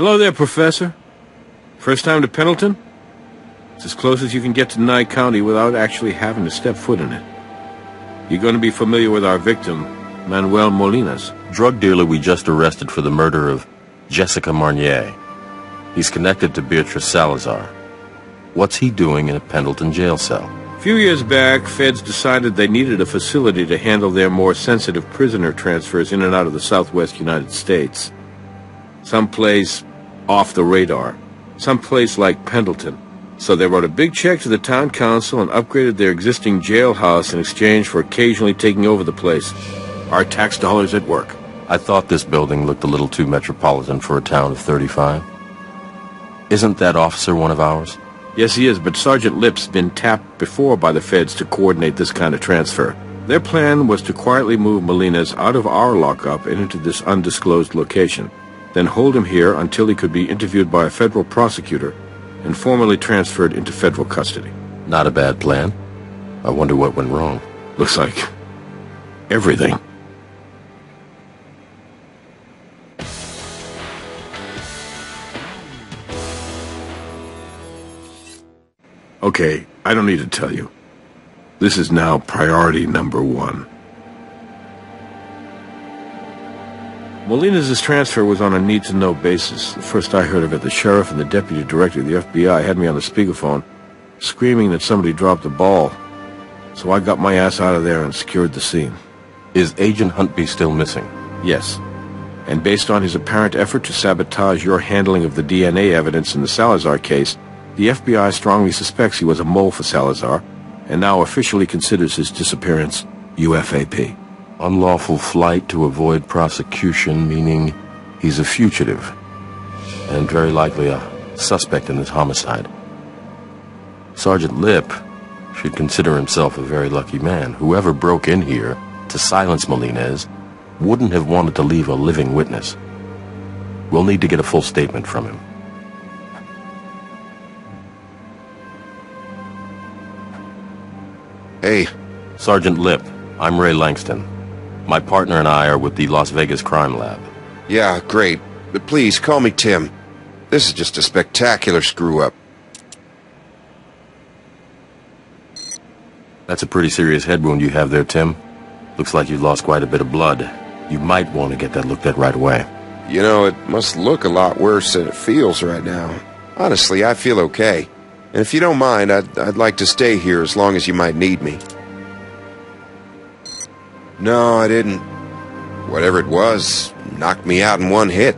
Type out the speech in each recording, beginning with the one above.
Hello there, Professor. First time to Pendleton? It's as close as you can get to Nye County without actually having to step foot in it. You're going to be familiar with our victim, Manuel Molinas. Drug dealer we just arrested for the murder of Jessica Marnier. He's connected to Beatrice Salazar. What's he doing in a Pendleton jail cell? A few years back, feds decided they needed a facility to handle their more sensitive prisoner transfers in and out of the southwest United States. Someplace off the radar. Someplace like Pendleton. So they wrote a big check to the town council and upgraded their existing jailhouse in exchange for occasionally taking over the place. Our tax dollars at work. I thought this building looked a little too metropolitan for a town of 35. Isn't that officer one of ours? Yes, he is, but Sergeant Lip's been tapped before by the feds to coordinate this kind of transfer. Their plan was to quietly move Molinas out of our lockup and into this undisclosed location, then hold him here until he could be interviewed by a federal prosecutor and formally transferred into federal custody. Not a bad plan. I wonder what went wrong. Looks like everything. Okay, I don't need to tell you. This is now priority number one. Molinas' transfer was on a need-to-know basis. The first I heard of it, the sheriff and the deputy director of the FBI had me on the speakerphone, screaming that somebody dropped the ball. So I got my ass out of there and secured the scene. Is Agent Huntby still missing? Yes. And based on his apparent effort to sabotage your handling of the DNA evidence in the Salazar case, the FBI strongly suspects he was a mole for Salazar, and now officially considers his disappearance UFAP. Unlawful flight to avoid prosecution, meaning he's a fugitive, and very likely a suspect in this homicide. Sergeant Lip should consider himself a very lucky man. Whoever broke in here to silence Molinas wouldn't have wanted to leave a living witness. We'll need to get a full statement from him. Hey. Sergeant Lip, I'm Ray Langston. My partner and I are with the Las Vegas Crime Lab. Yeah, great. But please, call me Tim. This is just a spectacular screw-up. That's a pretty serious head wound you have there, Tim. Looks like you've lost quite a bit of blood. You might want to get that looked at right away. You know, it must look a lot worse than it feels right now. Honestly, I feel okay. And if you don't mind, I'd like to stay here as long as you might need me. No, I didn't. Whatever it was, knocked me out in one hit.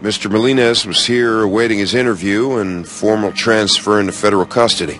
Mr. Molinas was here awaiting his interview and formal transfer into federal custody.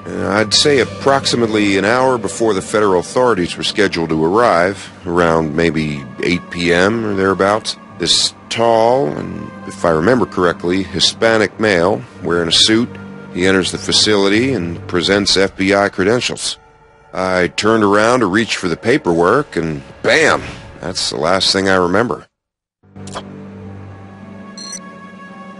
I'd say approximately an hour before the federal authorities were scheduled to arrive, around maybe 8 p.m. or thereabouts, this tall and, if I remember correctly, Hispanic male, wearing a suit, he enters the facility and presents FBI credentials. I turned around to reach for the paperwork, and bam! That's the last thing I remember.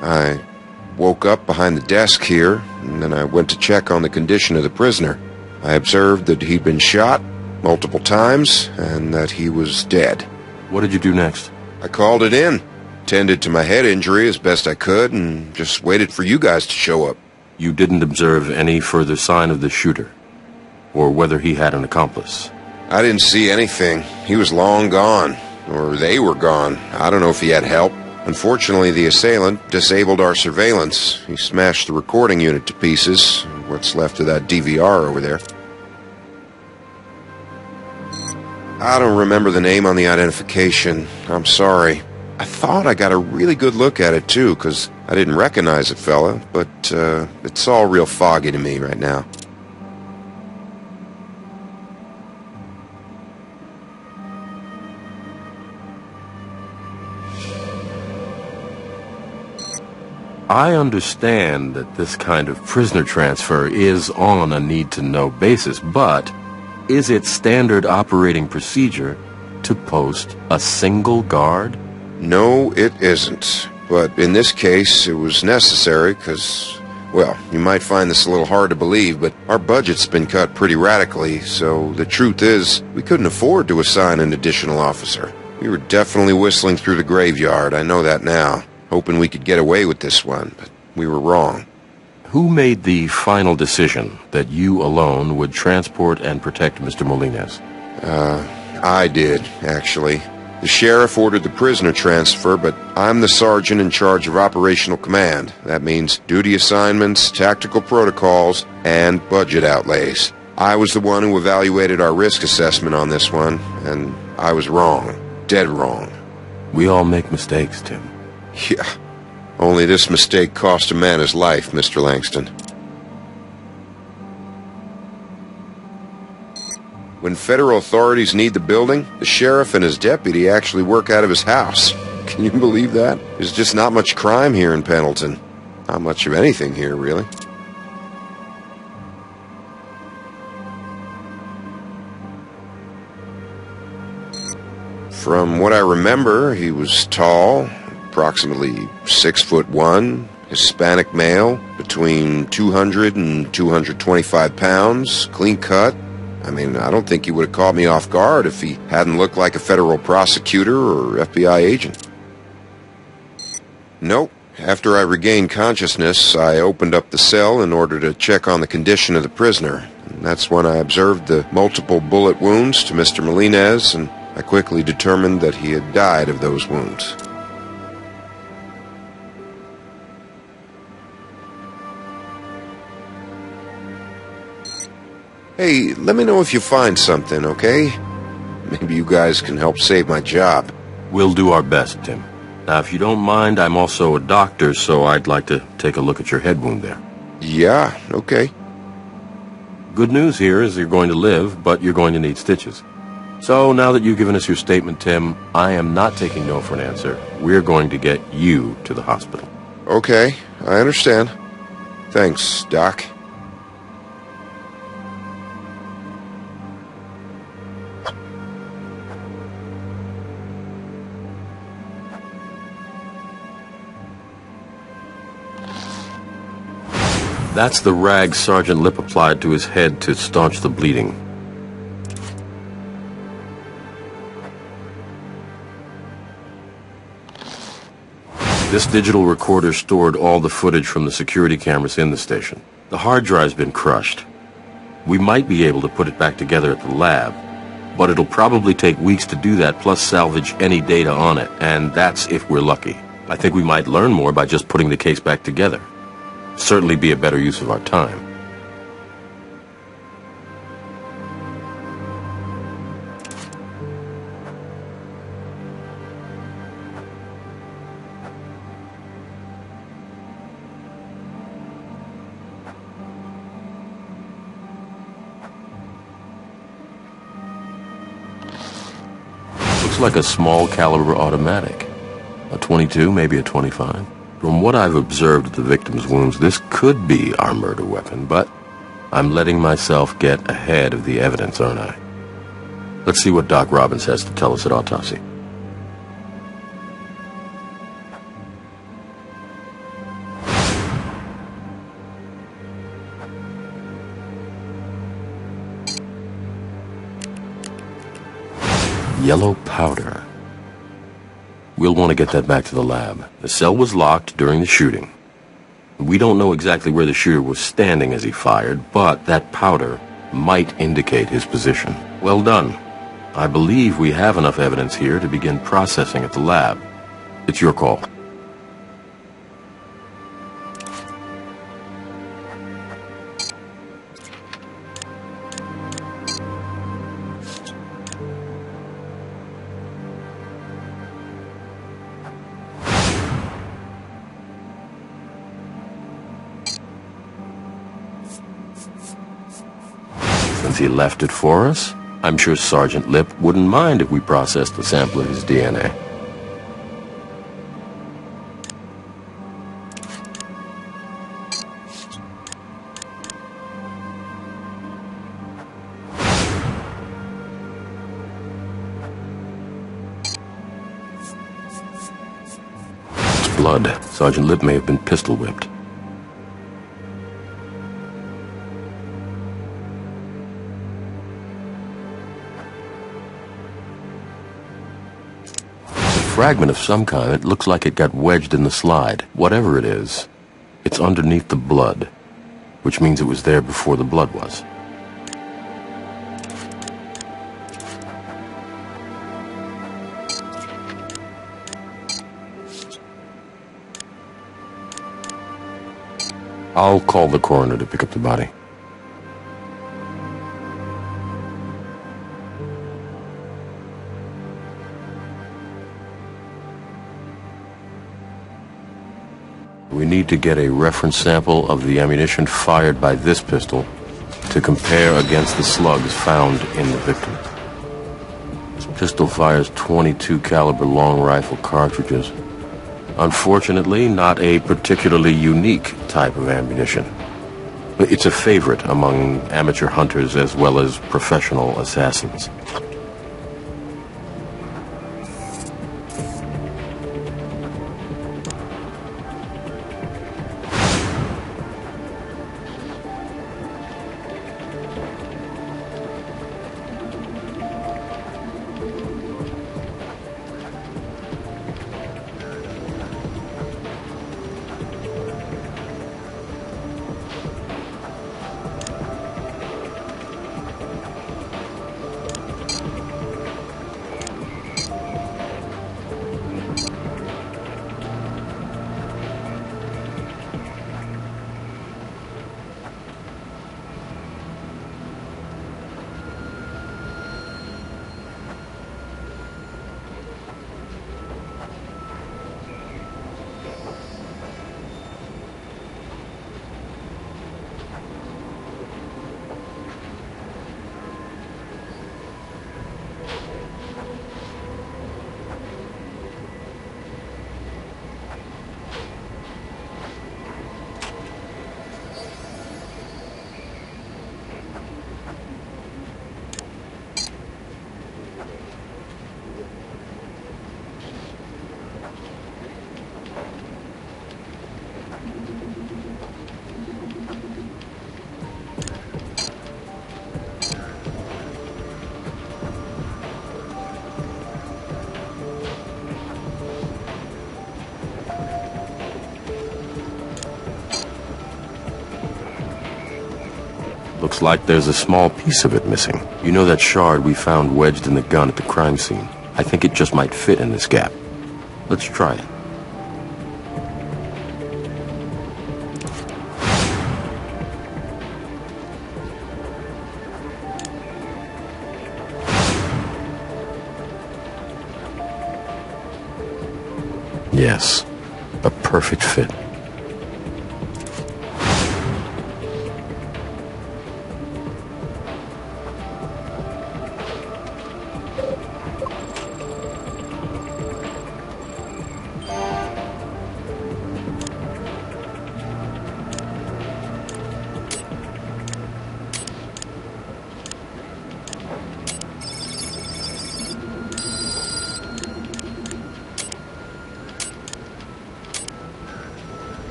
I woke up behind the desk here, and then I went to check on the condition of the prisoner. I observed that he'd been shot multiple times, and that he was dead. What did you do next? I called it in, tended to my head injury as best I could, and just waited for you guys to show up. You didn't observe any further sign of the shooter, or whether he had an accomplice? I didn't see anything. He was long gone, or they were gone. I don't know if he had help. Unfortunately, the assailant disabled our surveillance. He smashed the recording unit to pieces, what's left of that DVR over there. I don't remember the name on the identification. I'm sorry. I thought I got a really good look at it, too, because I didn't recognize the fella, but it's all real foggy to me right now. I understand that this kind of prisoner transfer is on a need-to-know basis, but is it standard operating procedure to post a single guard? No, it isn't. But in this case, it was necessary because Well, you might find this a little hard to believe, but our budget's been cut pretty radically, so the truth is, we couldn't afford to assign an additional officer. We were definitely whistling through the graveyard, I know that now, hoping we could get away with this one, but we were wrong. Who made the final decision that you alone would transport and protect Mr. Molines? I did, actually. The sheriff ordered the prisoner transfer, but I'm the sergeant in charge of operational command. That means duty assignments, tactical protocols, and budget outlays. I was the one who evaluated our risk assessment on this one, and I was wrong. Dead wrong. We all make mistakes, Tim. Yeah. Only this mistake cost a man his life, Mr. Langston. When federal authorities need the building, the sheriff and his deputy actually work out of his house. Can you believe that? There's just not much crime here in Pendleton. Not much of anything here, really. From what I remember, he was tall, approximately 6'1", Hispanic male, between 200 and 225 pounds, clean cut. I mean, I don't think he would have caught me off guard if he hadn't looked like a federal prosecutor or FBI agent. Nope. After I regained consciousness, I opened up the cell in order to check on the condition of the prisoner. And that's when I observed the multiple bullet wounds to Mr. Molines, and I quickly determined that he had died of those wounds. Hey, let me know if you find something, okay? Maybe you guys can help save my job. We'll do our best, Tim. Now, if you don't mind, I'm also a doctor, so I'd like to take a look at your head wound there. Yeah, okay. Good news here is you're going to live, but you're going to need stitches. So now that you've given us your statement, Tim, I am not taking no for an answer. We're going to get you to the hospital. Okay, I understand. Thanks, Doc. That's the rag Sergeant Lipp applied to his head to staunch the bleeding. This digital recorder stored all the footage from the security cameras in the station. The hard drive's been crushed. We might be able to put it back together at the lab, but it'll probably take weeks to do that, plus salvage any data on it, and that's if we're lucky. I think we might learn more by just putting the case back together. Certainly be a better use of our time. Looks like a small caliber automatic. A 22, maybe a 25. From what I've observed of the victim's wounds, this could be our murder weapon, but I'm letting myself get ahead of the evidence, aren't I? Let's see what Doc Robbins has to tell us at autopsy. Yellow powder. We'll want to get that back to the lab. The cell was locked during the shooting. We don't know exactly where the shooter was standing as he fired, but that powder might indicate his position. Well done. I believe we have enough evidence here to begin processing at the lab. It's your call. Since he left it for us, I'm sure Sergeant Lipp wouldn't mind if we processed a sample of his DNA. It's blood. Sergeant Lipp may have been pistol whipped. fragment of some kind. It looks like it got wedged in the slide. Whatever it is, it's underneath the blood, which means it was there before the blood was. I'll call the coroner to pick up the body. We need to get a reference sample of the ammunition fired by this pistol to compare against the slugs found in the victim. This pistol fires .22 caliber long rifle cartridges. Unfortunately, not a particularly unique type of ammunition. It's a favorite among amateur hunters as well as professional assassins. Looks like there's a small piece of it missing. You know that shard we found wedged in the gun at the crime scene? I think it just might fit in this gap. Let's try it. Yes, a perfect fit.